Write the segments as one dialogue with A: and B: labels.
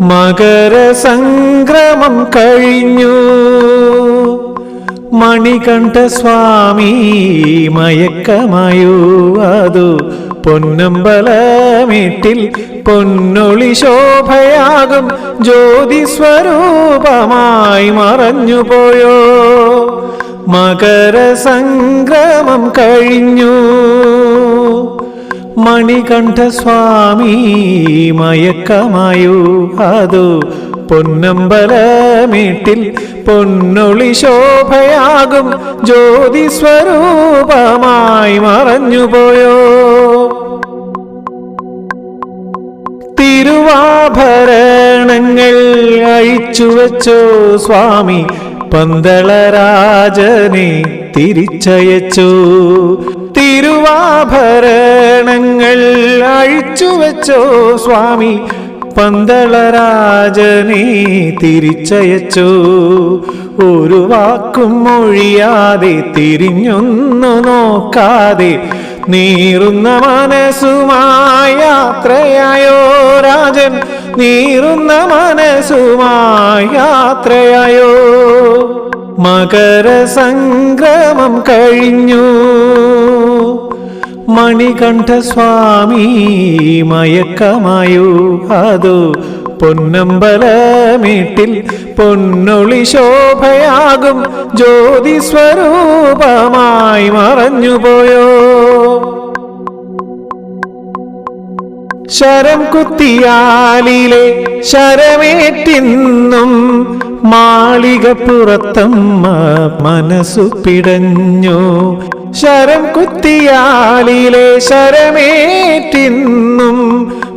A: മകരസംക്രമം കഴിഞ്ഞു. മണികണ്ഠസ്വാമി മയക്കമായോ അതു പൊന്നമ്പലമേട്ടിൽ പൊന്നൊളി ശോഭയാകും ജ്യോതിസ്വരൂപമായി മറഞ്ഞുപോയോ. മകരസംക്രമം കഴിഞ്ഞു. മണികണ്ഠസ്വാമി മയക്കമായോ അതു പൊന്നമ്പലമേട്ടിൽ പൊന്നൊളി ശോഭയാകും ജ്യോതിസ്വരൂപമായി മറഞ്ഞുപോയോ. തിരുവാഭരണങ്ങൾ അഴിച്ചുവെച്ചോ സ്വാമി പന്തളരാജനെ തിരിച്ചയച്ചു. തിരുവാഭരണങ്ങൾ അഴിച്ചുവെച്ചോ സ്വാമി പന്തളരാജനെ തിരിച്ചയച്ചു. ഒരു വാക്കും മൊഴിയാതെ തിരിഞ്ഞൊന്നു നോക്കാതെ നീറുന്ന മനസ്സുമായി യാത്രയായോ രാജൻ. നീറുന്ന മനസ്സുമായി യാത്രയായോ. മകരസംക്രമം കഴിഞ്ഞു. മണികണ്ഠസ്വാമി മയക്കമായോ അതു പൊന്നമ്പലമേട്ടിൽ പൊന്നൊളി ശോഭയാകും ജ്യോതിസ്വരൂപമായി മറഞ്ഞുപോയോ. ശരം കുത്തിയാലിലെ ശരമേറ്റിന്നും മാളികപ്പുറത്തമ്മ മനസ്സു പിടഞ്ഞു. ശരം കുത്തിയാലിലെ ശരമേറ്റിന്നും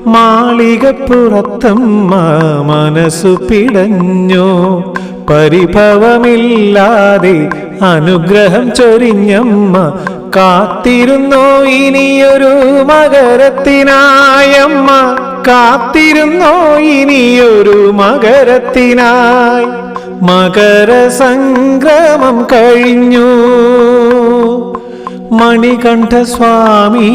A: മാളികപ്പുറത്തമ്മ മനസ്സു പിടഞ്ഞു. പരിഭവമില്ലാതെ അനുഗ്രഹം ചൊരിഞ്ഞമ്മ കാത്തിരുന്നോ ഇനിയൊരു മകരത്തിനായമ്മ. കാത്തിരുന്നോ ഇനിയൊരു മകരത്തിനായി. മകരസംക്രമം കഴിഞ്ഞു. മണികണ്ഠസ്വാമി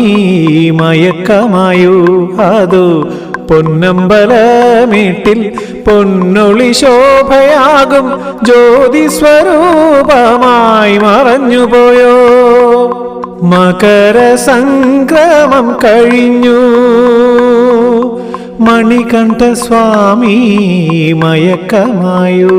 A: മയക്കമായോ അതു പൊന്നമ്പലമേട്ടിൽ പൊന്നൊളി ശോഭയാകും ജ്യോതിസ്വരൂപമായി മറഞ്ഞുപോയോ. മകരസംക്രമം കഴിഞ്ഞു. മണികണ്ഠസ്വാമി മയക്കമായോ.